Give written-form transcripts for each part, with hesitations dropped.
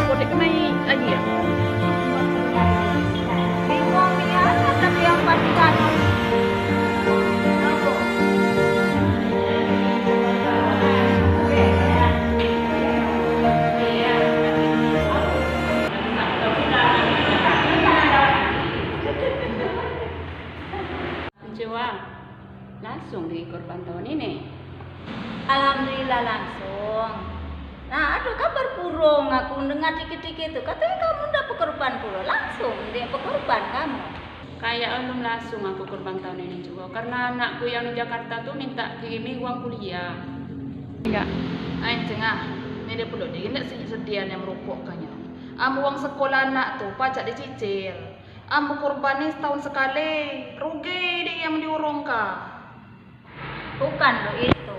Kodek naik lagi ya? Bingung ya, tapi yang pasti kan. Kecewa. Langsung di korban tahun ini. Alhamdulillah langsung. Nah, ada kabar burung aku dengar dikit-dikit itu. Katanya kamu udah pekorban pula. Langsung dia pekorban kamu. Kayak belum langsung aku korban tahun ini juga. Karena anakku yang di Jakarta tuh minta kirimi uang kuliah. Enggak. Ain cengah. Ini dia perlu dia enggak sedian yang merokok kayaknya. Uang sekolah anak tuh pajak dicicil. Korban ini setahun sekali. Rugi dia yang diurung kah? Bukan lo itu.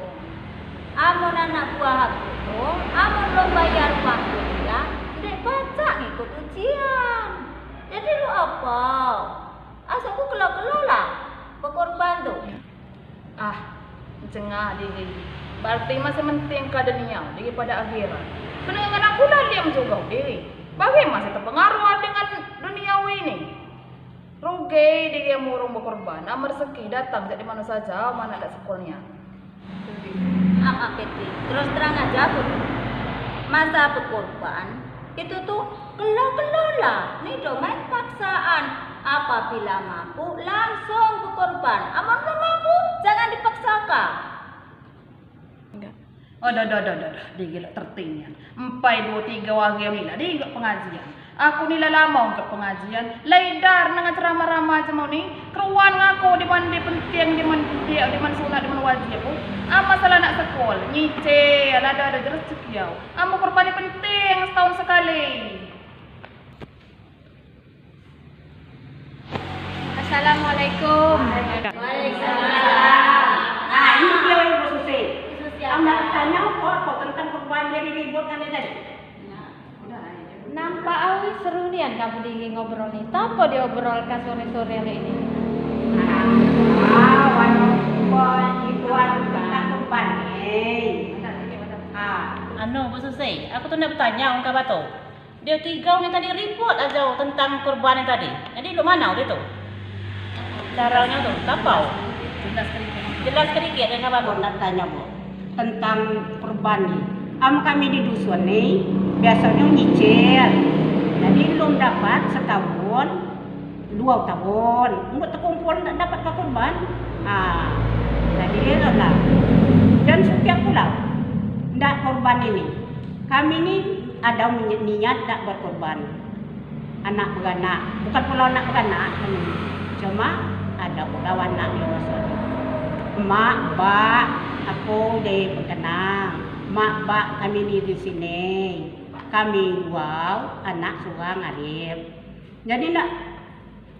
Amun anak buah aku tuh, amun lo bayar uang kuliah, dek baca ngikut ujian. Jadi lo apa? Asal aku kelola pekorban tuh. Cengah diri. Berarti masih penting ke dunia daripada akhirat. Pendengar aku lah dia menjogau diri. Bagaimana masih terpengaruh dengan duniawi ini? Rugi dia murung berkorban. Rezeki datang dari mana saja, mana ada sekolahnya. Peti. Terus terang aja aku tuh. Masa berkorban itu tuh kelola. Nih domain paksaan. Apabila mampu langsung berkorban. Amun belum mampu jangan dipaksakan. Enggak. Dah. Dia gila tertinggal. 4, 2, 3 wagi yang nila. Dia enggak pengajian. Aku nila lama untuk pengajian. Laidar dengan ceramah-ramah macam ni. Keruan ngaku di mana dia penting, di mana sunat, di mana wajib. Masalah nak sekolah. Nyicil, ada rezeki kau. Korban penting setahun sekali. Assalamualaikum. Waalaikumsalam. Nah, ini dia yang bersusi. Sosial. Anda tanya apa tentang korban yang diribut kan tadi? Nampak awi seru nian kamu di ngobrol nih. Apa diobrolkan sore-sore hari ini? Itu tentang korban. Anu, Bu Susi, aku tuh nak bertanya orang kata tu. Dia 3 ni tadi ribut aja tentang korban yang tadi. Jadi lu mana dia tu? Caranya tu, tapau. Jelas sedikit dengan apa? Nak tanya Bu tentang korban ni. Kami di dusun ni biasanya nyicil. Jadi belum dapat setahun, 2 tahun. Untuk terkumpul nak dapat ke korban. Jadi lah. Dan setiap pulau ndak korban ini. Kami ni ada niat nak berkorban. Anak beranak, bukan pulau anak beranak. Cuma ada pulau anak yang masuk. Mak, bak, aku dia berkenang. Mak, bak kami ni di sini. Kami 2, anak seorang adik. Jadi nak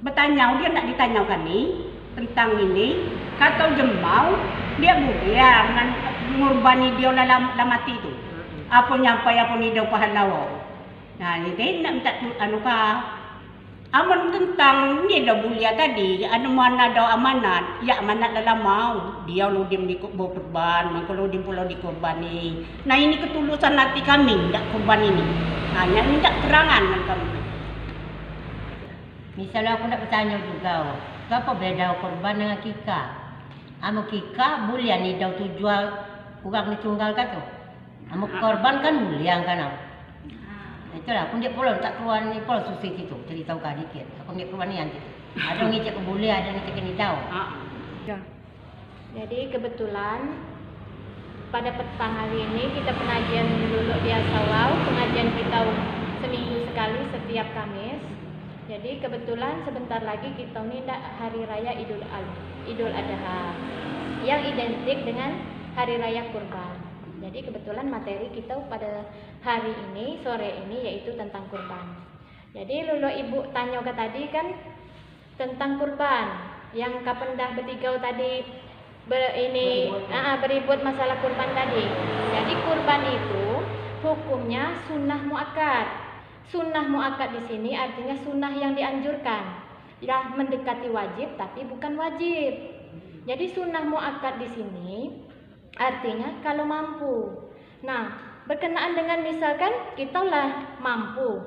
bertanya, dia nak ditanyakan ni tentang ini. Kata jemau, dia budia dengan ngurbani dia dalam mati tu. Apa nyampai apa ni dia pahlawan. Nah, ini nak minta anu ka. Aman tentang ni dah bulia tadi, anu mana ada amanat, ya amanat dalam mau. Dia lu dim di korban, kalau dim pulau di korban ni. Nah, ini ketulusan hati kami ndak korban ini. Hanya minta keterangan dengan kami. Misalnya aku nak bertanya juga, apa beda korban dengan kika? Kika bulian ni dah tujuan kurang ditunggal kan tu. Korban kan bulian kan. Itulah, aku dia pulau tak keluar ni pulau susi situ. Jadi tahu kah dikit. Aku dia keluar ni yang situ. Ada ngicek ke boleh, ada ngicek ke ni tahu. Jadi kebetulan pada petang hari ini kita pengajian dulu di Asawau. Pengajian kita seminggu sekali setiap Kamis. Jadi kebetulan sebentar lagi kita ni hari raya Idul Adha yang identik dengan hari raya kurban. Jadi kebetulan materi kita pada hari ini, sore ini yaitu tentang kurban. Jadi lulu ibu tanya ke tadi kan tentang kurban. Yang kapan dah bertiga tadi beribut masalah kurban tadi. Jadi kurban itu hukumnya sunnah muakkad. Sunnah muakkad di sini artinya sunnah yang dianjurkan. Ya mendekati wajib tapi bukan wajib. Jadi sunnah muakkad di sini artinya kalau mampu. Nah, berkenaan dengan misalkan kita lah mampu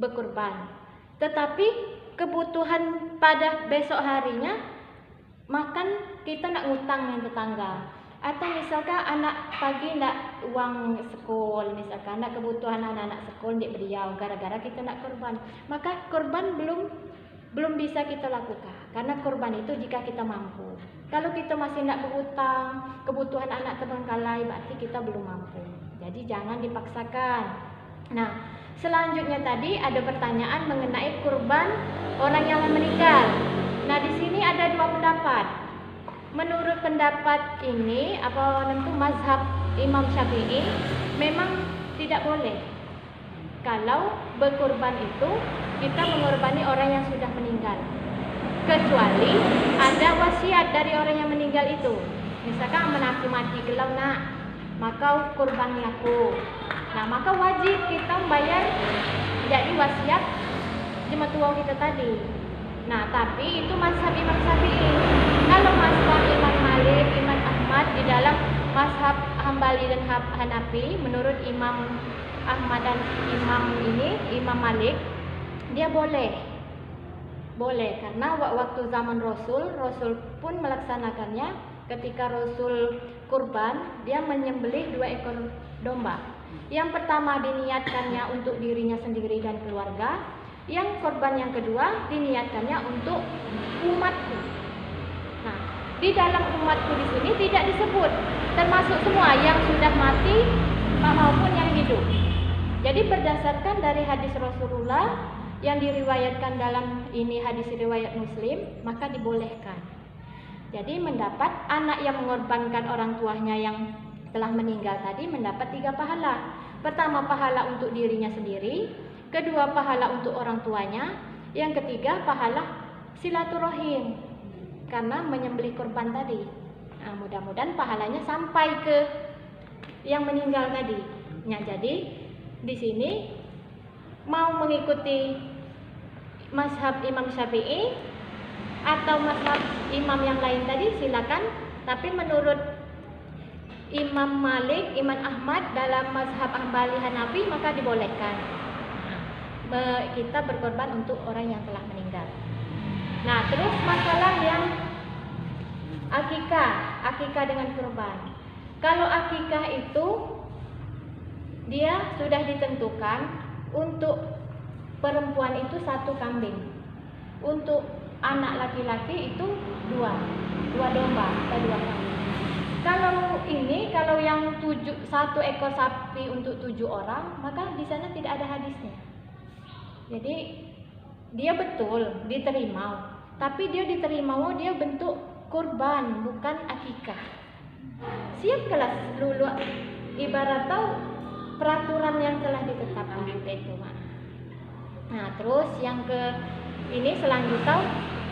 berkurban, tetapi kebutuhan pada besok harinya makan kita nak ngutang dengan tetangga, atau misalkan anak pagi nak uang sekolah, misalkan nak kebutuhan anak-anak sekolah di beliau gara-gara kita nak kurban, maka kurban belum bisa kita lakukan, karena kurban itu jika kita mampu. Kalau kita masih nak berhutang, kebutuhan anak terbengkalai, berarti kita belum mampu. Jadi jangan dipaksakan. Nah, selanjutnya tadi ada pertanyaan mengenai kurban orang yang meninggal. Nah, di sini ada dua pendapat. Menurut pendapat ini, mazhab Imam Syafi'i, memang tidak boleh. Kalau berkurban itu kita mengurbani orang yang sudah meninggal, kecuali ada wasiat dari orang yang meninggal itu. Misalkan menantu mati gelau nak, maka kurban aku. Nah, maka wajib kita membayar jadi wasiat jemaah tua kita tadi. Nah, tapi itu mazhab Imam Syafi'i. Kalau mazhab Imam Malik, Imam Ahmad, di dalam mazhab Hambali dan Hanafi, menurut Imam Ahmad dan Imam Malik, dia boleh karena waktu zaman Rasul pun melaksanakannya. Ketika Rasul kurban, dia menyembelih 2 ekor domba. Yang pertama diniatkannya untuk dirinya sendiri dan keluarga, yang korban yang kedua diniatkannya untuk umatku. Nah, di dalam umatku di sini tidak disebut, termasuk semua yang sudah mati maupun yang hidup. Jadi berdasarkan dari hadis Rasulullah yang diriwayatkan dalam ini hadis riwayat Muslim, maka dibolehkan. Jadi mendapat anak yang mengorbankan orang tuanya yang telah meninggal tadi mendapat 3 pahala. Pertama, pahala untuk dirinya sendiri, kedua, pahala untuk orang tuanya, yang ketiga, pahala silaturahim karena menyembelih kurban tadi. Nah, mudah-mudahan pahalanya sampai ke yang meninggal tadi. Nah, jadi di sini mau mengikuti mazhab Imam Syafi'i atau mazhab imam yang lain tadi silakan, tapi menurut Imam Malik, Imam Ahmad dalam mazhab Hambali Hanafi maka dibolehkan kita berkorban untuk orang yang telah meninggal. Nah, terus masalah yang akikah dengan kurban. Kalau akikah itu dia sudah ditentukan untuk perempuan itu 1 kambing, untuk anak laki-laki itu 2 domba atau 2 kambing. Kalau yang 1 ekor sapi untuk 7 orang, maka di sana tidak ada hadisnya. Jadi dia betul diterima, tapi dia diterima dia bentuk kurban bukan akikah. Siap kelas lulu ibarat tahu peraturan yang telah ditetapkan itu. Nah, terus yang ini selanjutnya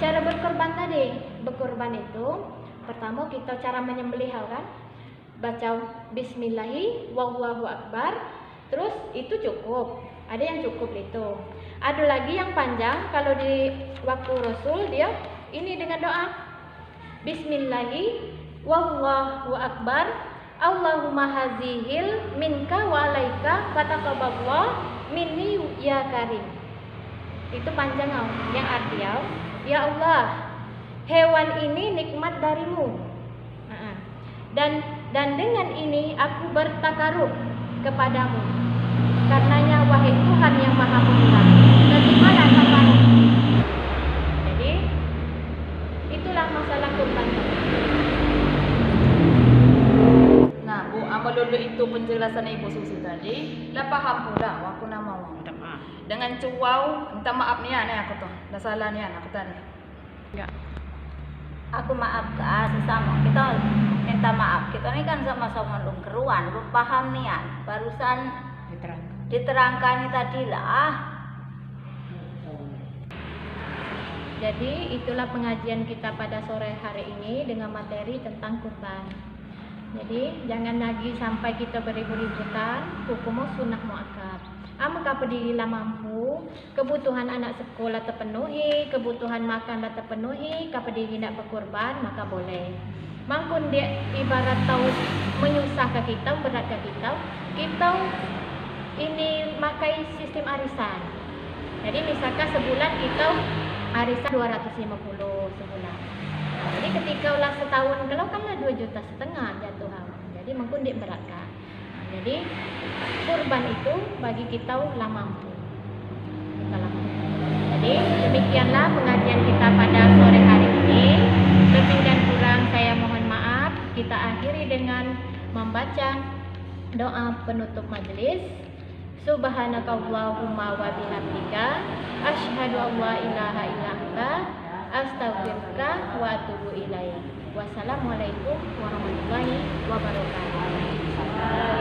cara berkorban tadi. Berkorban itu pertama kita cara menyembelih kan, baca bismillahi wallahu akbar, terus itu cukup. Ada yang cukup itu. Ada lagi yang panjang, kalau di waktu Rasul dia ini dengan doa bismillahi wallahu akbar Allahumma hazihil minka wa alaika fataqabballah minni ya karim. Itu panjang yang artinya ya Allah, hewan ini nikmat darimu, dan dengan ini aku bertakarub kepadamu, karenanya wahai Tuhan yang maha pemurah, bagaimana takarub. Jadi itulah masalah kurban. Nah, Bu, amal dulu itu penjelasan Ibu Susi tadi, lah paham pula aku nama mau. Dengan cuau, minta maaf nih aku tuh, dah salah nih aku tadi. Enggak. Aku maaf sesama kita minta maaf. Kita ini kan sama-sama belum keruan, belum paham nih barusan diterangkan tadi lah. Jadi itulah pengajian kita pada sore hari ini dengan materi tentang kurban. Jadi jangan lagi sampai kita beribu-ributan, hukum sunnah muakkad. Maka apabila mampu, kebutuhan anak sekolah terpenuhi, kebutuhan makan terpenuhi, apabila tidak berkorban maka boleh. mangkun dia ibarat tahu menyusah ke kita, berat ke kita ini makai sistem arisan. Jadi misalkan sebulan kita arisan 250 sebulan. Jadi ketika ulah setahun kalau kan lah 2,5 juta jatuh awak. Jadi mangkun dia beratkan. Jadi kurban itu bagi kita lah mampu. Kita lah mampu. Jadi demikianlah pengajian kita pada sore hari ini. Lebih dan kurang saya mohon maaf. Kita akhiri dengan membaca doa penutup majelis. Subhanakallahumma wa bihamdika asyhadu an la ilaha illa anta astaghfiruka wa atubu ilaik. Wassalamualaikum warahmatullahi wabarakatuh.